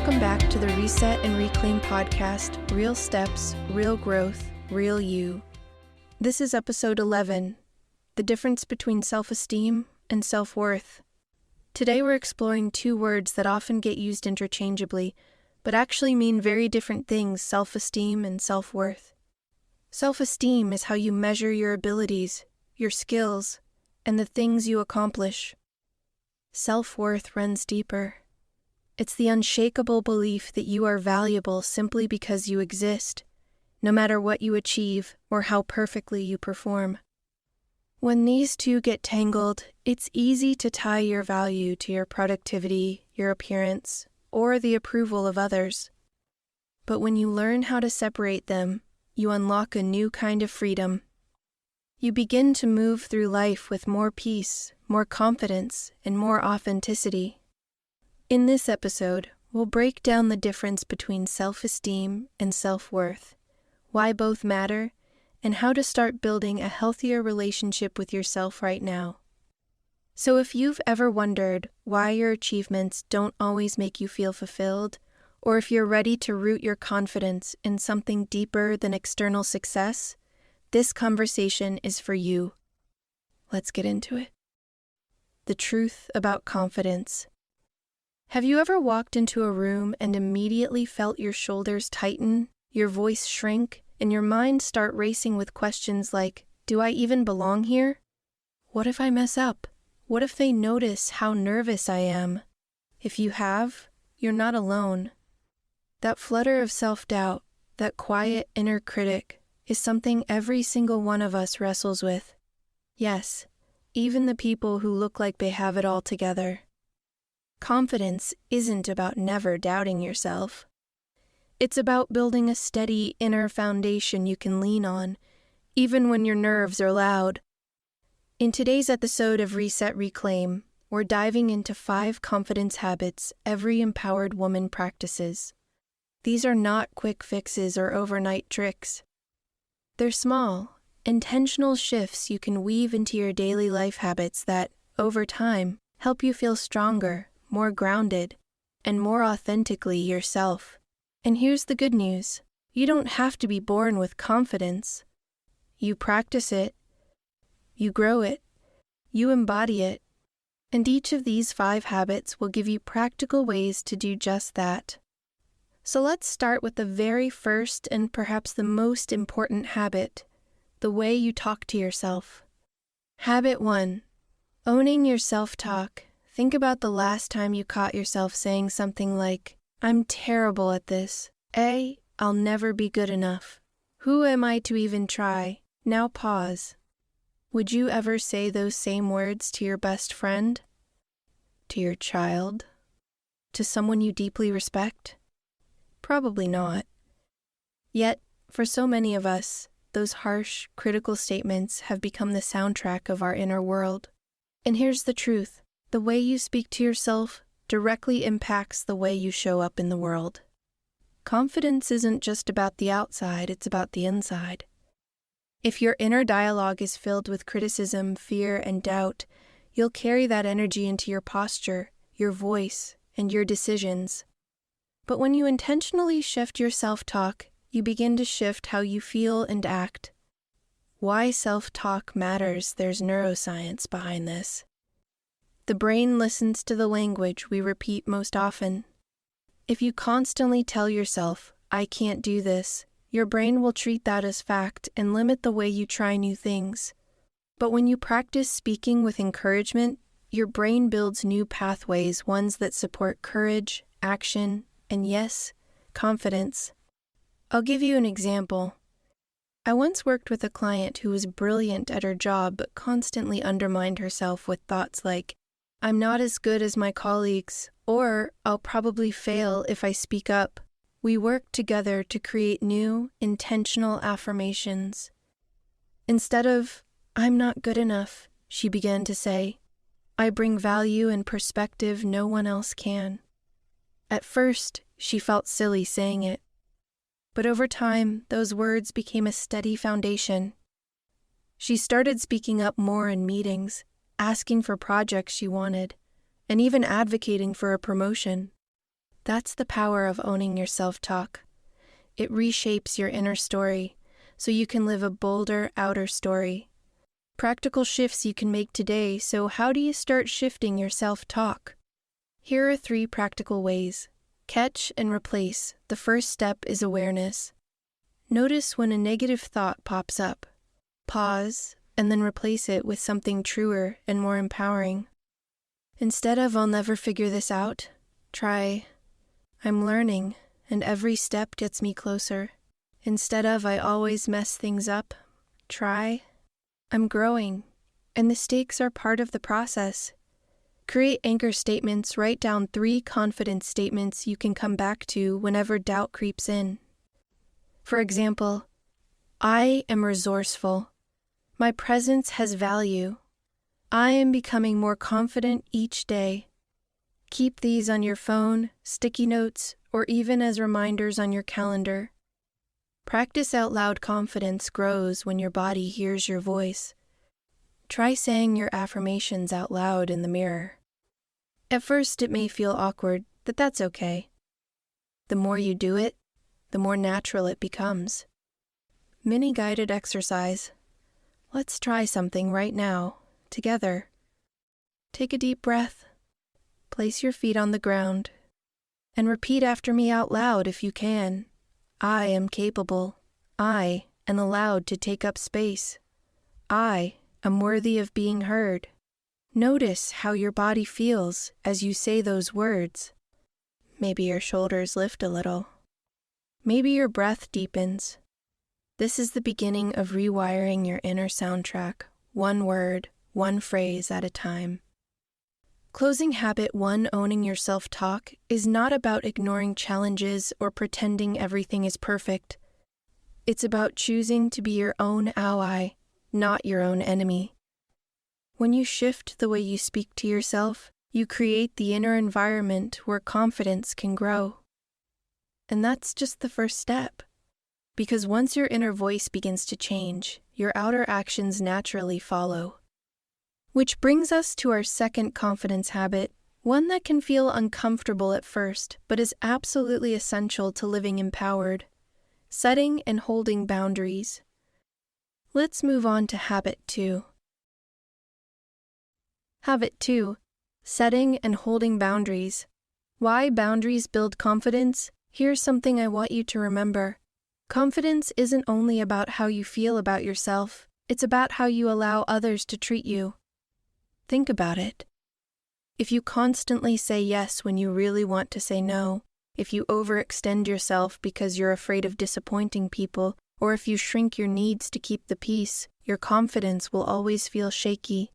Welcome back to the Reset and Reclaim podcast, Real Steps, Real Growth, Real You. This is episode 11, the difference between self-esteem and self-worth. Today we're exploring two words that often get used interchangeably, but actually mean very different things, self-esteem and self-worth. Self-esteem is how you measure your abilities, your skills, and the things you accomplish. Self-worth runs deeper. It's the unshakable belief that you are valuable simply because you exist, no matter what you achieve or how perfectly you perform. When these two get tangled, it's easy to tie your value to your productivity, your appearance, or the approval of others. But when you learn how to separate them, you unlock a new kind of freedom. You begin to move through life with more peace, more confidence, and more authenticity. In this episode, we'll break down the difference between self-esteem and self-worth, why both matter, and how to start building a healthier relationship with yourself right now. So if you've ever wondered why your achievements don't always make you feel fulfilled, or if you're ready to root your confidence in something deeper than external success, this conversation is for you. Let's get into it. The truth about confidence. Have you ever walked into a room and immediately felt your shoulders tighten, your voice shrink, and your mind start racing with questions like, do I even belong here? What if I mess up? What if they notice how nervous I am? If you have, you're not alone. That flutter of self-doubt, that quiet inner critic, is something every single one of us wrestles with. Yes, even the people who look like they have it all together. Confidence isn't about never doubting yourself. It's about building a steady inner foundation you can lean on, even when your nerves are loud. In today's episode of Reset Reclaim, we're diving into 5 confidence habits every empowered woman practices. These are not quick fixes or overnight tricks. They're small, intentional shifts you can weave into your daily life habits that, over time, help you feel stronger, more grounded, and more authentically yourself. And here's the good news. You don't have to be born with confidence. You practice it. You grow it. You embody it. And each of these 5 habits will give you practical ways to do just that. So let's start with the very first and perhaps the most important habit, the way you talk to yourself. Habit 1. Owning your self-talk. Think about the last time you caught yourself saying something like, I'm terrible at this. I'll never be good enough. Who am I to even try? Now pause. Would you ever say those same words to your best friend? To your child? To someone you deeply respect? Probably not. Yet, for so many of us, those harsh, critical statements have become the soundtrack of our inner world. And here's the truth. The way you speak to yourself directly impacts the way you show up in the world. Confidence isn't just about the outside, it's about the inside. If your inner dialogue is filled with criticism, fear, and doubt, you'll carry that energy into your posture, your voice, and your decisions. But when you intentionally shift your self-talk, you begin to shift how you feel and act. Why self-talk matters, there's neuroscience behind this. The brain listens to the language we repeat most often. If you constantly tell yourself, I can't do this, your brain will treat that as fact and limit the way you try new things. But when you practice speaking with encouragement, your brain builds new pathways, ones that support courage, action, and yes, confidence. I'll give you an example. I once worked with a client who was brilliant at her job but constantly undermined herself with thoughts like, I'm not as good as my colleagues, or I'll probably fail if I speak up. We worked together to create new, intentional affirmations. Instead of, I'm not good enough, she began to say, I bring value and perspective no one else can. At first, she felt silly saying it. But over time, those words became a steady foundation. She started speaking up more in meetings, asking for projects she wanted, and even advocating for a promotion. That's the power of owning your self-talk. It reshapes your inner story so you can live a bolder outer story. Practical shifts you can make today, so how do you start shifting your self-talk? Here are 3 practical ways. Catch and replace. The first step is awareness. Notice when a negative thought pops up. Pause, and then replace it with something truer and more empowering. Instead of "I'll never figure this out," try "I'm learning, and every step gets me closer." Instead of "I always mess things up," try "I'm growing, and mistakes are part of the process." Create anchor statements. Write down 3 confidence statements you can come back to whenever doubt creeps in. For example, "I am resourceful. My presence has value. I am becoming more confident each day." Keep these on your phone, sticky notes, or even as reminders on your calendar. Practice out loud. Confidence grows when your body hears your voice. Try saying your affirmations out loud in the mirror. At first, it may feel awkward, but that's okay. The more you do it, the more natural it becomes. Mini guided exercise. Let's try something right now, together. Take a deep breath. Place your feet on the ground, and repeat after me out loud if you can. I am capable. I am allowed to take up space. I am worthy of being heard. Notice how your body feels as you say those words. Maybe your shoulders lift a little. Maybe your breath deepens. This is the beginning of rewiring your inner soundtrack, one word, one phrase at a time. Closing habit 1, owning your self-talk, is not about ignoring challenges or pretending everything is perfect. It's about choosing to be your own ally, not your own enemy. When you shift the way you speak to yourself, you create the inner environment where confidence can grow. And that's just the first step. Because once your inner voice begins to change, your outer actions naturally follow. Which brings us to our second confidence habit, one that can feel uncomfortable at first, but is absolutely essential to living empowered: setting and holding boundaries. Let's move on to habit 2. Habit 2. Setting and holding boundaries. Why boundaries build confidence? Here's something I want you to remember. Confidence isn't only about how you feel about yourself, it's about how you allow others to treat you. Think about it. If you constantly say yes when you really want to say no, if you overextend yourself because you're afraid of disappointing people, or if you shrink your needs to keep the peace, your confidence will always feel shaky.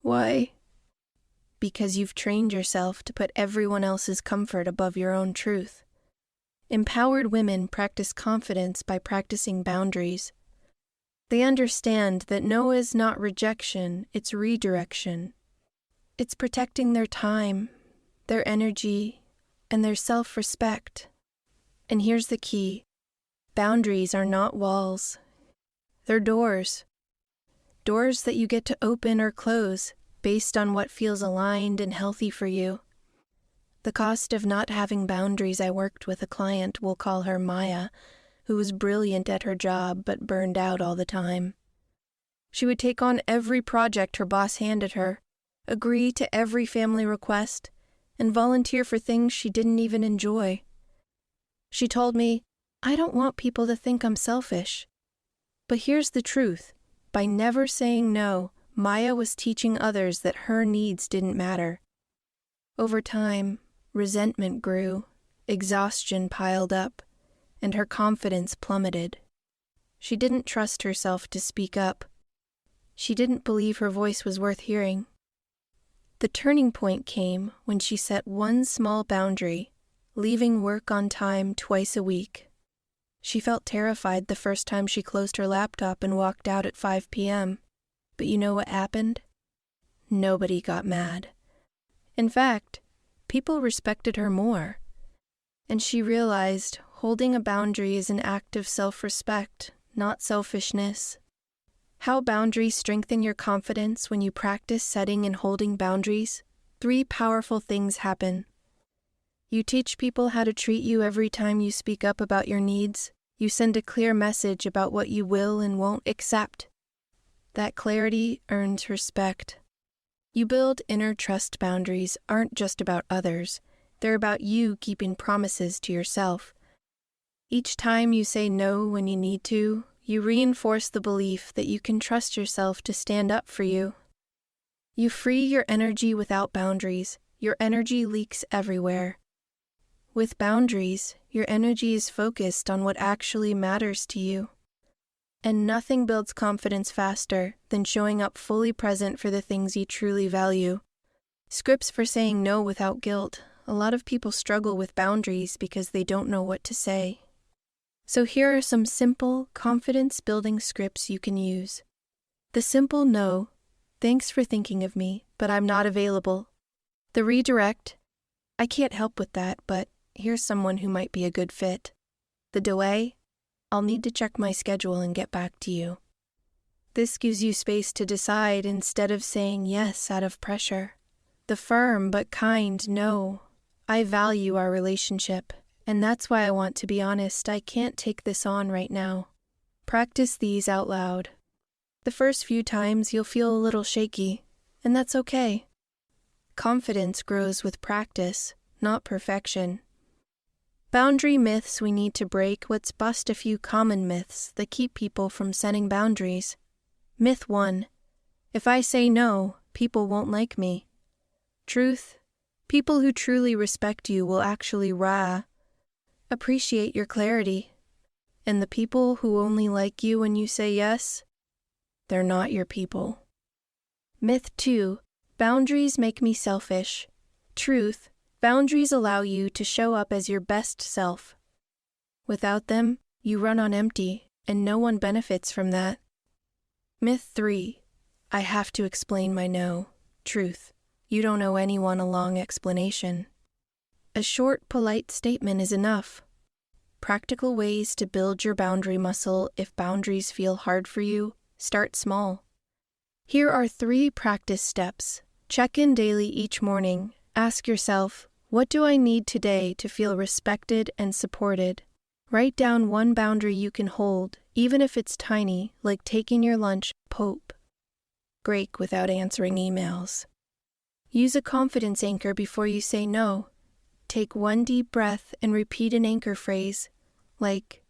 Why? Because you've trained yourself to put everyone else's comfort above your own truth. Empowered women practice confidence by practicing boundaries. They understand that no is not rejection, it's redirection. It's protecting their time, their energy, and their self-respect. And here's the key. Boundaries are not walls. They're doors. Doors that you get to open or close based on what feels aligned and healthy for you. The cost of not having boundaries. I worked with a client, we'll call her Maya, who was brilliant at her job but burned out all the time. She would take on every project her boss handed her, agree to every family request, and volunteer for things she didn't even enjoy. She told me, "I don't want people to think I'm selfish." But here's the truth. By never saying no, Maya was teaching others that her needs didn't matter. Over time, resentment grew, exhaustion piled up, and her confidence plummeted. She didn't trust herself to speak up. She didn't believe her voice was worth hearing. The turning point came when she set one small boundary, leaving work on time twice a week. She felt terrified the first time she closed her laptop and walked out at 5 p.m. But you know what happened? Nobody got mad. In fact, people respected her more. And she realized holding a boundary is an act of self-respect, not selfishness. How boundaries strengthen your confidence. When you practice setting and holding boundaries, 3 powerful things happen. You teach people how to treat you every time you speak up about your needs. You send a clear message about what you will and won't accept. That clarity earns respect. You build inner trust. Boundaries aren't just about others. They're about you keeping promises to yourself. Each time you say no when you need to, you reinforce the belief that you can trust yourself to stand up for you. You free your energy. Without boundaries, your energy leaks everywhere. With boundaries, your energy is focused on what actually matters to you. And nothing builds confidence faster than showing up fully present for the things you truly value. Scripts for saying no without guilt. A lot of people struggle with boundaries because they don't know what to say. So here are some simple, confidence-building scripts you can use. The simple no. Thanks for thinking of me, but I'm not available. The redirect. I can't help with that, but here's someone who might be a good fit. The delay. I'll need to check my schedule and get back to you. This gives you space to decide instead of saying yes out of pressure. The firm but kind no. I value our relationship, and that's why I want to be honest. I can't take this on right now. Practice these out loud. The first few times you'll feel a little shaky, and that's okay. Confidence grows with practice, not perfection. Boundary myths we need to break. Let's bust a few common myths that keep people from setting boundaries. Myth 1. If I say no, people won't like me. Truth. People who truly respect you will actually appreciate your clarity. And the people who only like you when you say yes, they're not your people. Myth 2. Boundaries make me selfish. Truth. Boundaries allow you to show up as your best self. Without them, you run on empty, and no one benefits from that. Myth 3. I have to explain my no. Truth. You don't owe anyone a long explanation. A short, polite statement is enough. Practical ways to build your boundary muscle. If boundaries feel hard for you, start small. Here are 3 practice steps. Check in daily each morning. Ask yourself, what do I need today to feel respected and supported? Write down one boundary you can hold, even if it's tiny, like taking your lunch. Break without answering emails. Use a confidence anchor before you say no. Take one deep breath and repeat an anchor phrase, like,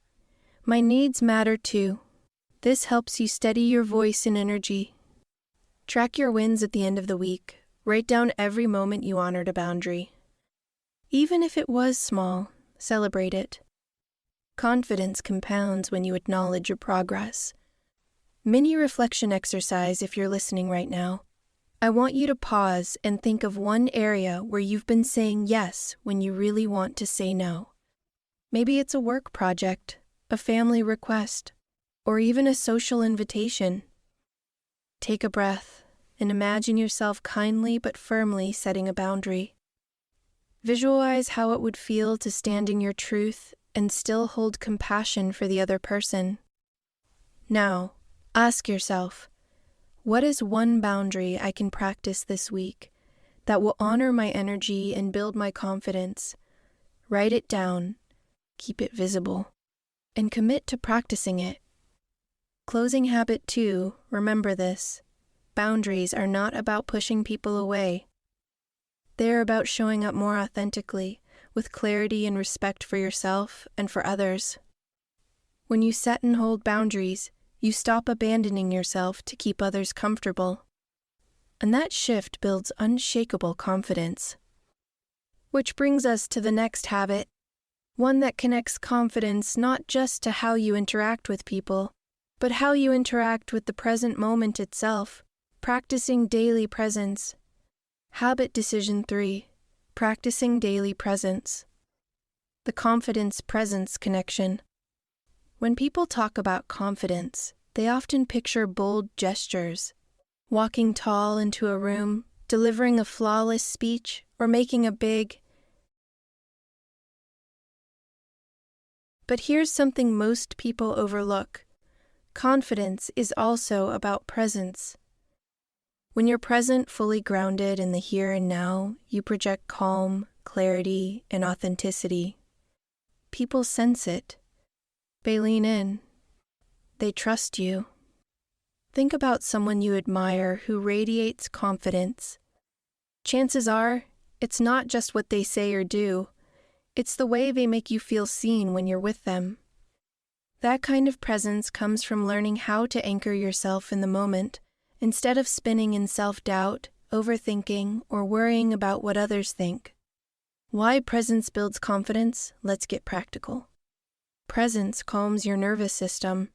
my needs matter too. This helps you steady your voice and energy. Track your wins at the end of the week. Write down every moment you honored a boundary. Even if it was small, celebrate it. Confidence compounds when you acknowledge your progress. Mini reflection exercise. If you're listening right now, I want you to pause and think of one area where you've been saying yes when you really want to say no. Maybe it's a work project, a family request, or even a social invitation. Take a breath and imagine yourself kindly but firmly setting a boundary. Visualize how it would feel to stand in your truth and still hold compassion for the other person. Now, ask yourself, what is one boundary I can practice this week that will honor my energy and build my confidence? Write it down, keep it visible, and commit to practicing it. Closing habit 2, remember this. Boundaries are not about pushing people away. They're about showing up more authentically, with clarity and respect for yourself and for others. When you set and hold boundaries, you stop abandoning yourself to keep others comfortable. And that shift builds unshakable confidence. Which brings us to the next habit, one that connects confidence not just to how you interact with people, but how you interact with the present moment itself, practicing daily presence. Habit decision 3, practicing daily presence. The confidence-presence connection. When people talk about confidence, they often picture bold gestures, walking tall into a room, delivering a flawless speech, or making a big. But here's something most people overlook. Confidence is also about presence. When you're present, fully grounded in the here and now, you project calm, clarity, and authenticity. People sense it. They lean in. They trust you. Think about someone you admire who radiates confidence. Chances are, it's not just what they say or do, it's the way they make you feel seen when you're with them. That kind of presence comes from learning how to anchor yourself in the moment, instead of spinning in self-doubt, overthinking, or worrying about what others think. Why presence builds confidence? Let's get practical. Presence calms your nervous system.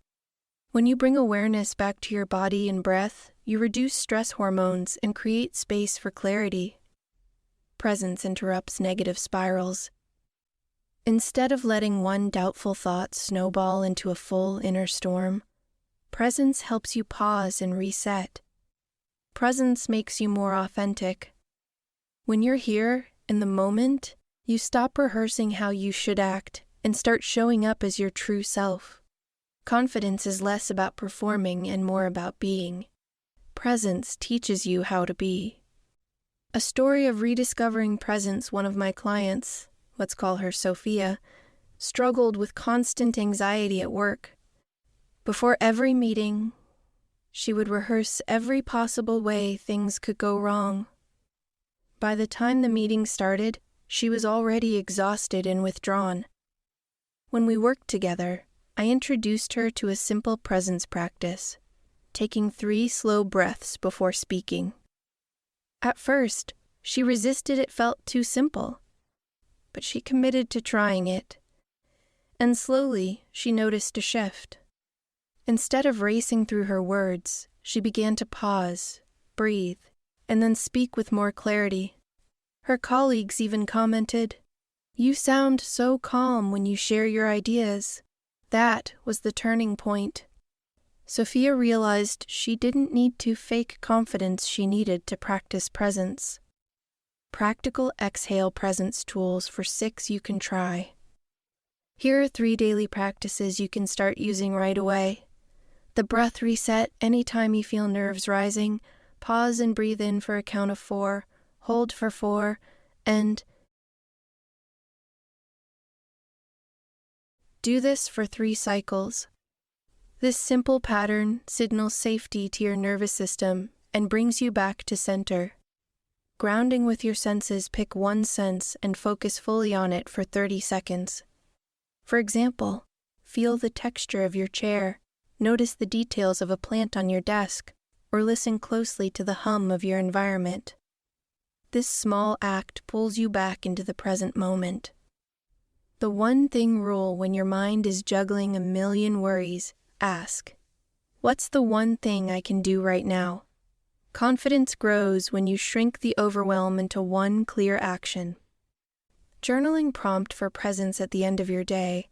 When you bring awareness back to your body and breath, you reduce stress hormones and create space for clarity. Presence interrupts negative spirals. Instead of letting one doubtful thought snowball into a full inner storm, presence helps you pause and reset. Presence makes you more authentic. When you're here, in the moment, you stop rehearsing how you should act and start showing up as your true self. Confidence is less about performing and more about being. Presence teaches you how to be. A story of rediscovering presence. One of my clients, let's call her Sophia, struggled with constant anxiety at work. Before every meeting, she would rehearse every possible way things could go wrong. By the time the meeting started, she was already exhausted and withdrawn. When we worked together, I introduced her to a simple presence practice, taking 3 slow breaths before speaking. At first, she resisted. It felt too simple, but she committed to trying it. And slowly, she noticed a shift. Instead of racing through her words, she began to pause, breathe, and then speak with more clarity. Her colleagues even commented, "You sound so calm when you share your ideas." That was the turning point. Sophia realized she didn't need to fake confidence, she needed to practice presence. Practical exhale presence tools for 6 you can try. Here are 3 daily practices you can start using right away. The breath reset. Anytime you feel nerves rising, pause and breathe in for a count of 4, hold for 4, and do this for 3 cycles. This simple pattern signals safety to your nervous system and brings you back to center. Grounding with your senses, pick one sense and focus fully on it for 30 seconds. For example, feel the texture of your chair, notice the details of a plant on your desk, or listen closely to the hum of your environment. This small act pulls you back into the present moment. The one thing rule when your mind is juggling a million worries, ask, what's the one thing I can do right now? Confidence grows when you shrink the overwhelm into one clear action. Journaling prompt for presence at the end of your day.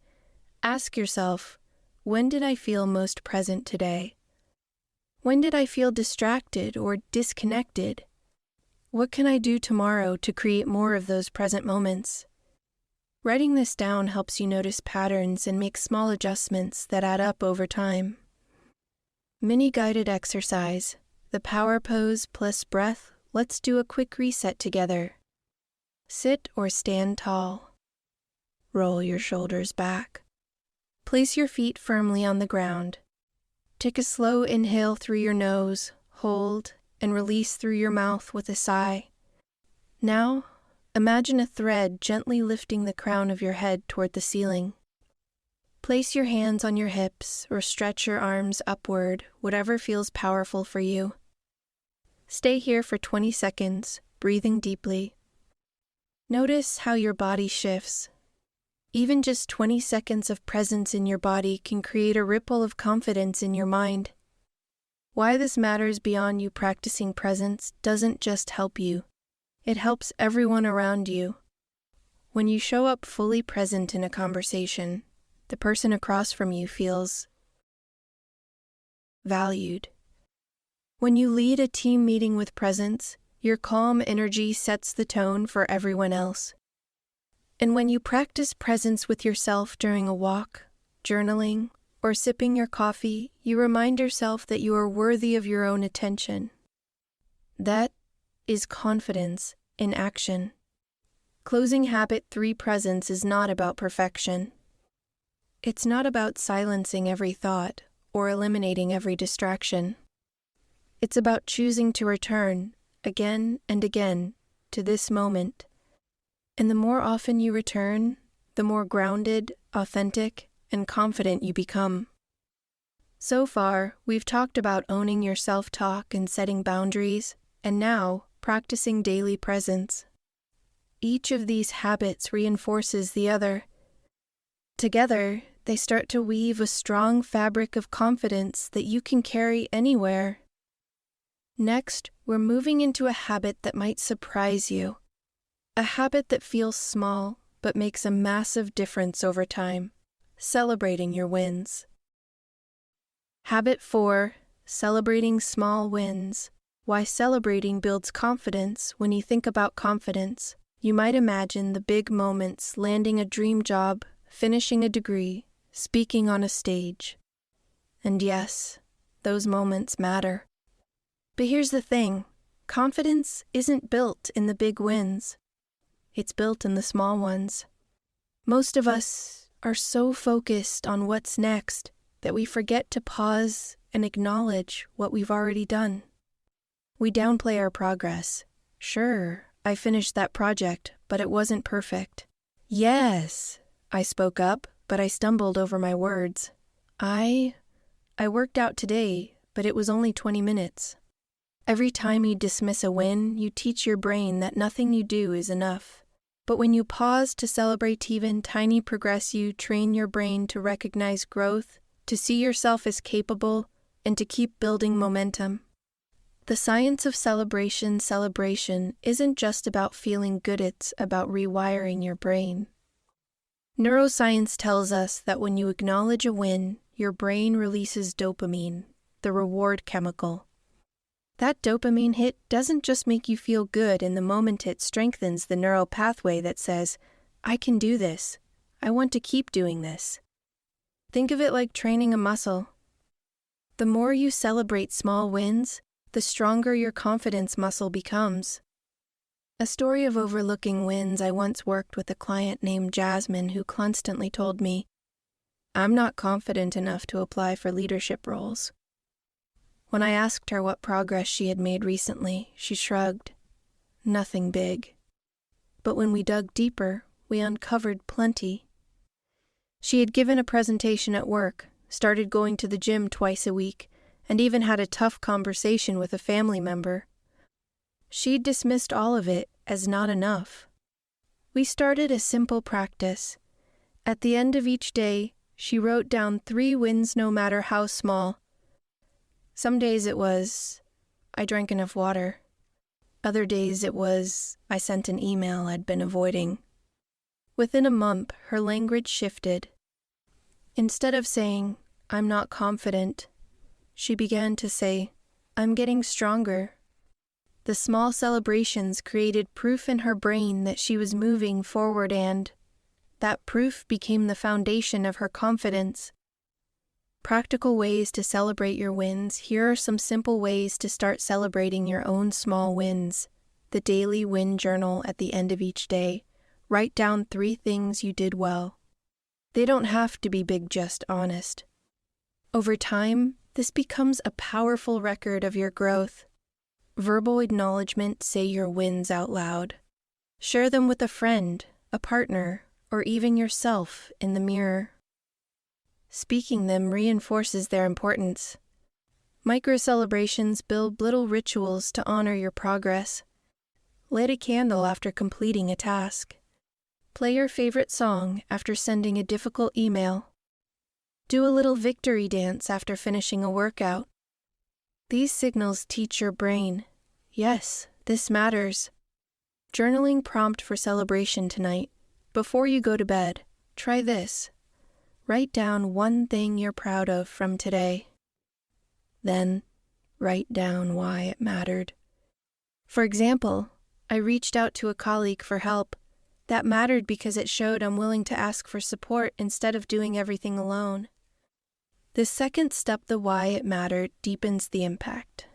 Ask yourself, when did I feel most present today? When did I feel distracted or disconnected? What can I do tomorrow to create more of those present moments? Writing this down helps you notice patterns and make small adjustments that add up over time. Mini guided exercise, the power pose plus breath. Let's do a quick reset together. Sit or stand tall. Roll your shoulders back. Place your feet firmly on the ground. Take a slow inhale through your nose, hold, and release through your mouth with a sigh. Now, imagine a thread gently lifting the crown of your head toward the ceiling. Place your hands on your hips or stretch your arms upward, whatever feels powerful for you. Stay here for 20 seconds, breathing deeply. Notice how your body shifts. Even just 20 seconds of presence in your body can create a ripple of confidence in your mind. Why this matters beyond you practicing presence doesn't just help you. It helps everyone around you. When you show up fully present in a conversation, the person across from you feels valued. When you lead a team meeting with presence, your calm energy sets the tone for everyone else. And when you practice presence with yourself during a walk, journaling, or sipping your coffee, you remind yourself that you are worthy of your own attention. That is confidence in action. Closing habit 3: presence is not about perfection. It's not about silencing every thought or eliminating every distraction. It's about choosing to return, again and again, to this moment. And the more often you return, the more grounded, authentic, and confident you become. So far, we've talked about owning your self-talk and setting boundaries, and now, practicing daily presence. Each of these habits reinforces the other. Together, they start to weave a strong fabric of confidence that you can carry anywhere. Next, we're moving into a habit that might surprise you. A habit that feels small, but makes a massive difference over time: celebrating your wins. Habit 4: celebrating small wins. Why celebrating builds confidence. When you think about confidence, you might imagine the big moments: landing a dream job, finishing a degree, speaking on a stage. And yes, those moments matter. But here's the thing: confidence isn't built in the big wins. It's built in the small ones. Most of us are so focused on what's next that we forget to pause and acknowledge what we've already done. We downplay our progress. Sure, I finished that project, but it wasn't perfect. Yes, I spoke up, but I stumbled over my words. I worked out today, but it was only 20 minutes. Every time you dismiss a win, you teach your brain that nothing you do is enough. But when you pause to celebrate even tiny progress, you train your brain to recognize growth, to see yourself as capable, and to keep building momentum. The science of celebration isn't just about feeling good, it's about rewiring your brain. Neuroscience tells us that when you acknowledge a win, your brain releases dopamine, the reward chemical. That dopamine hit doesn't just make you feel good in the moment, it strengthens the neural pathway that says, I can do this. I want to keep doing this. Think of it like training a muscle. The more you celebrate small wins, the stronger your confidence muscle becomes. A story of overlooking wins: I once worked with a client named Jasmine who constantly told me, I'm not confident enough to apply for leadership roles. When I asked her what progress she had made recently, she shrugged. Nothing big. But when we dug deeper, we uncovered plenty. She had given a presentation at work, started going to the gym twice a week, and even had a tough conversation with a family member. She'd dismissed all of it as not enough. We started a simple practice. At the end of each day, she wrote down 3 wins, no matter how small. Some days it was, I drank enough water. Other days it was, I sent an email I'd been avoiding. Within a month, her language shifted. Instead of saying, I'm not confident, she began to say, I'm getting stronger. The small celebrations created proof in her brain that she was moving forward, and that proof became the foundation of her confidence. Practical ways to celebrate your wins. Here are some simple ways to start celebrating your own small wins. The daily win journal at the end of each day. Write down 3 things you did well. They don't have to be big, just honest. Over time, this becomes a powerful record of your growth. Verbal acknowledgement: say your wins out loud. Share them with a friend, a partner, or even yourself in the mirror. Speaking them reinforces their importance. Micro-celebrations: build little rituals to honor your progress. Light a candle after completing a task. Play your favorite song after sending a difficult email. Do a little victory dance after finishing a workout. These signals teach your brain, yes, this matters. Journaling prompt for celebration tonight. Before you go to bed, try this. Write down 1 thing you're proud of from today. Then, write down why it mattered. For example, I reached out to a colleague for help. That mattered because it showed I'm willing to ask for support instead of doing everything alone. The second step, the why it mattered, deepens the impact.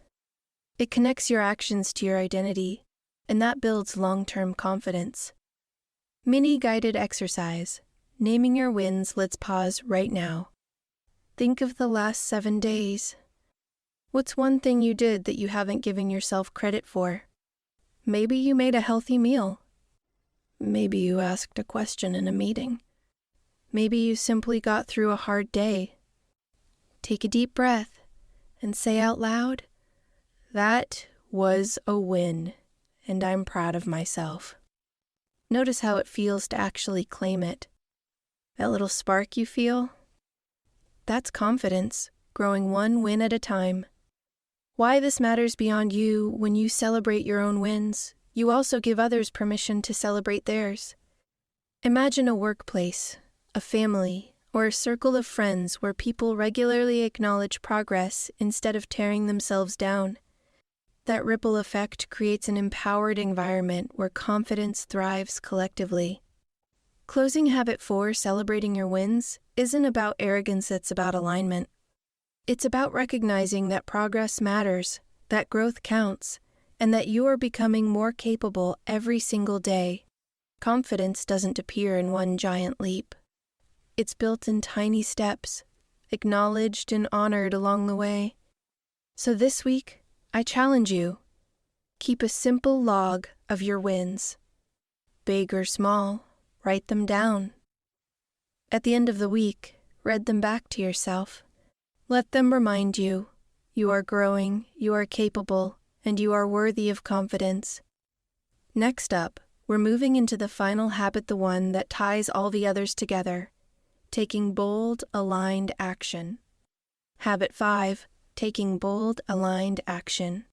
It connects your actions to your identity, and that builds long-term confidence. Mini guided exercise. Naming your wins. Let's pause right now. Think of the last 7 days. What's one thing you did that you haven't given yourself credit for? Maybe you made a healthy meal. Maybe you asked a question in a meeting. Maybe you simply got through a hard day. Take a deep breath and say out loud, "That was a win, and I'm proud of myself." Notice how it feels to actually claim it. That little spark you feel? That's confidence, growing one win at a time. Why this matters beyond you: when you celebrate your own wins, you also give others permission to celebrate theirs. Imagine a workplace, a family, or a circle of friends where people regularly acknowledge progress instead of tearing themselves down. That ripple effect creates an empowered environment where confidence thrives collectively. Closing habit 4, celebrating your wins, isn't about arrogance, it's about alignment. It's about recognizing that progress matters, that growth counts, and that you are becoming more capable every single day. Confidence doesn't appear in one giant leap. It's built in tiny steps, acknowledged and honored along the way. So this week, I challenge you. Keep a simple log of your wins. Big or small, write them down. At the end of the week, read them back to yourself. Let them remind you, you are growing, you are capable, and you are worthy of confidence. Next up, we're moving into the final habit, the one that ties all the others together, taking bold, aligned action. Habit 5, taking bold, aligned action.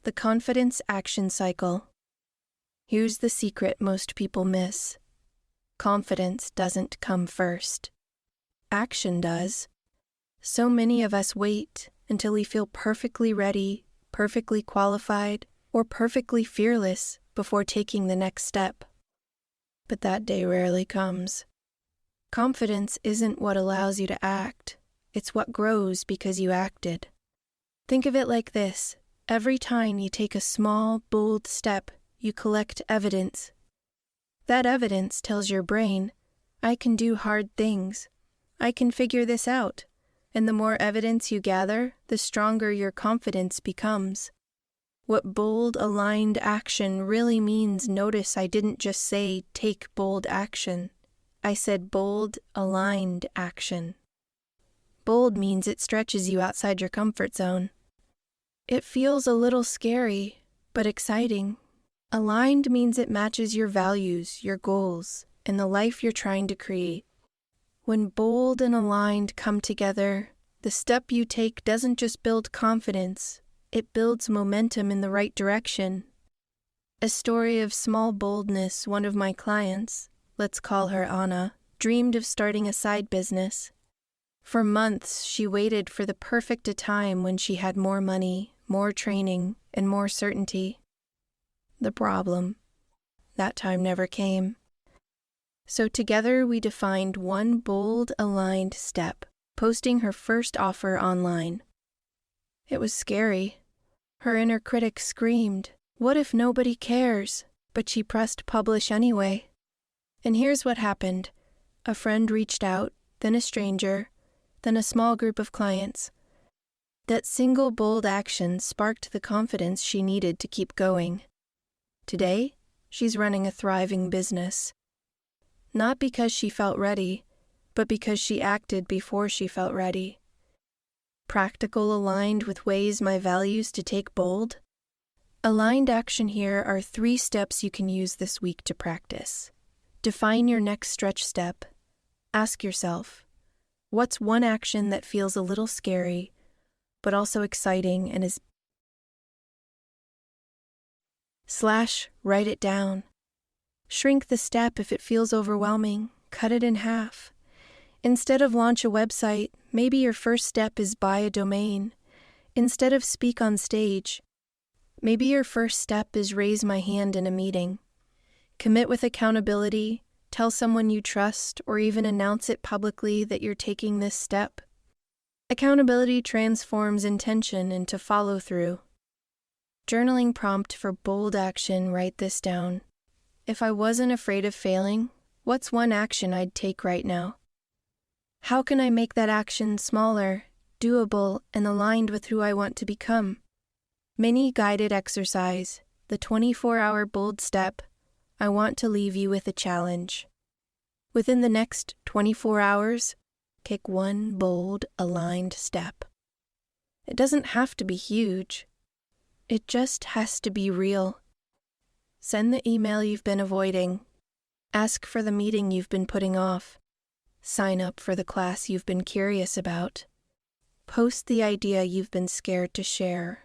The confidence action cycle. Here's the secret most people miss. Confidence doesn't come first. Action does. So many of us wait until we feel perfectly ready, perfectly qualified, or perfectly fearless before taking the next step. But that day rarely comes. Confidence isn't what allows you to act. It's what grows because you acted. Think of it like this. Every time you take a small, bold step, you collect evidence. That evidence tells your brain, I can do hard things. I can figure this out. And the more evidence you gather, the stronger your confidence becomes. What bold, aligned action really means, notice I didn't just say, take bold action. I said bold, aligned action. Bold means it stretches you outside your comfort zone. It feels a little scary, but exciting. Aligned means it matches your values, your goals, and the life you're trying to create. When bold and aligned come together, the step you take doesn't just build confidence, it builds momentum in the right direction. A story of small boldness. One of my clients, let's call her Anna, dreamed of starting a side business. For months, she waited for the perfect time when she had more money, more training, and more certainty. The problem, that time never came. So together we defined one bold, aligned step, posting her first offer online. It was scary. Her inner critic screamed, "What if nobody cares?" But she pressed publish anyway. And here's what happened. A friend reached out, then a stranger, then a small group of clients. That single bold action sparked the confidence she needed to keep going. Today, she's running a thriving business. Not because she felt ready, but because she acted before she felt ready. Practical, aligned with ways my values to take bold. Aligned action. Here are 3 steps you can use this week to practice. Define your next stretch step. Ask yourself, what's one action that feels a little scary, but also exciting and is / write it down. Shrink the step if it feels overwhelming. Cut it in half. Instead of launch a website, maybe your first step is buy a domain. Instead of speak on stage, maybe your first step is raise my hand in a meeting. Commit with accountability, tell someone you trust, or even announce it publicly that you're taking this step. Accountability transforms intention into follow-through. Journaling prompt for bold action. Write this down. If I wasn't afraid of failing, what's one action I'd take right now? How can I make that action smaller, doable, and aligned with who I want to become? Mini guided exercise, the 24-hour bold step. I want to leave you with a challenge. Within the next 24 hours, take one bold, aligned step. It doesn't have to be huge. It just has to be real. Send the email you've been avoiding. Ask for the meeting you've been putting off. Sign up for the class you've been curious about. Post the idea you've been scared to share.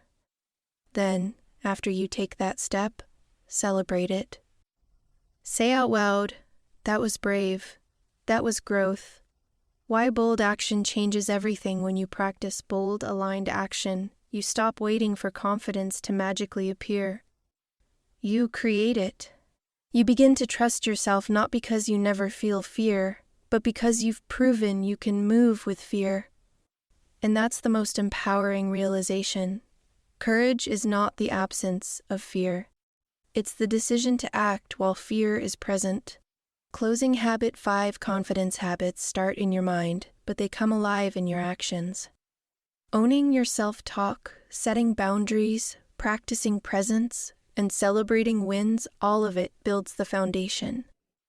Then, after you take that step, celebrate it. Say out loud, "That was brave. That was growth." Why bold action changes everything. When you practice bold, aligned action, you stop waiting for confidence to magically appear. You create it. You begin to trust yourself not because you never feel fear, but because you've proven you can move with fear. And that's the most empowering realization. Courage is not the absence of fear. It's the decision to act while fear is present. Closing habit 5. Confidence habits start in your mind, but they come alive in your actions. Owning your self-talk, setting boundaries, practicing presence, and celebrating wins, all of it builds the foundation.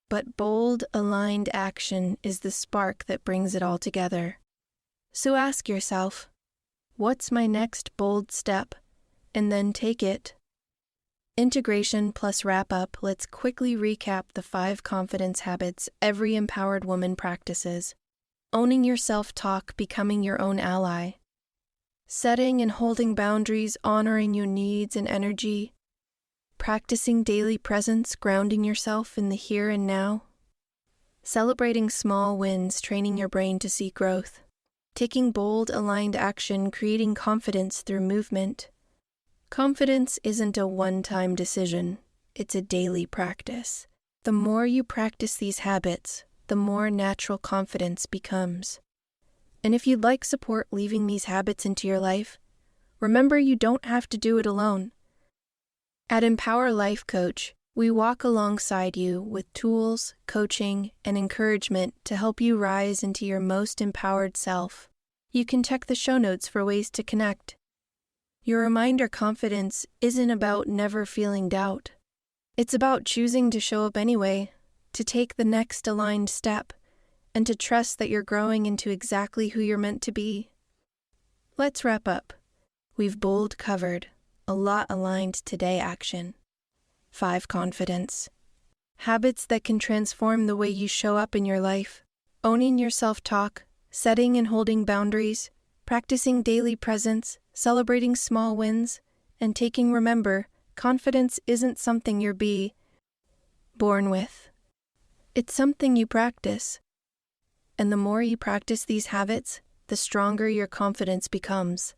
But bold, aligned action is the spark that brings it all together. So ask yourself, what's my next bold step? And then take it. Integration plus wrap-up. Let's quickly recap the 5 confidence habits every empowered woman practices. Owning your self-talk, becoming your own ally. Setting and holding boundaries, honoring your needs and energy. Practicing daily presence, grounding yourself in the here and now. Celebrating small wins, training your brain to see growth. Taking bold, aligned action, creating confidence through movement. Confidence isn't a one-time decision, it's a daily practice. The more you practice these habits, the more natural confidence becomes. And if you'd like support leaving these habits into your life, remember you don't have to do it alone. At Empower Life Coach, we walk alongside you with tools, coaching, and encouragement to help you rise into your most empowered self. You can check the show notes for ways to connect. Your reminder: confidence isn't about never feeling doubt. It's about choosing to show up anyway, to take the next aligned step, and to trust that you're growing into exactly who you're meant to be. Let's wrap up. We've bold covered, a lot aligned today action. 5 confidence habits that can transform the way you show up in your life. Owning your self-talk, setting and holding boundaries, practicing daily presence, celebrating small wins, and taking. Remember, confidence isn't something you're born with. It's something you practice. And the more you practice these habits, the stronger your confidence becomes.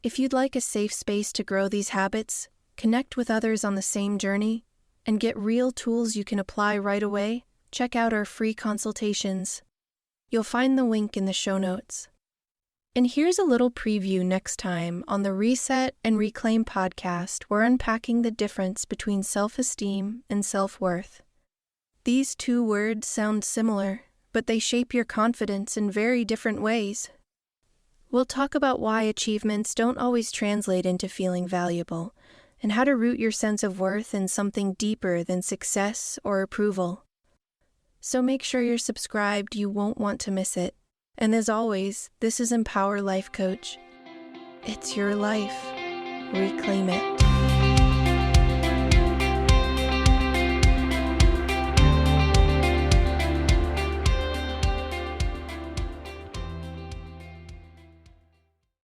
If you'd like a safe space to grow these habits, connect with others on the same journey, and get real tools you can apply right away, check out our free consultations. You'll find the link in the show notes. And here's a little preview next time on the Reset and Reclaim podcast. We're unpacking the difference between self-esteem and self-worth. These 2 words sound similar, but they shape your confidence in very different ways. We'll talk about why achievements don't always translate into feeling valuable, and how to root your sense of worth in something deeper than success or approval. So make sure you're subscribed, you won't want to miss it. And as always, this is Empower Life Coach. It's your life. Reclaim it.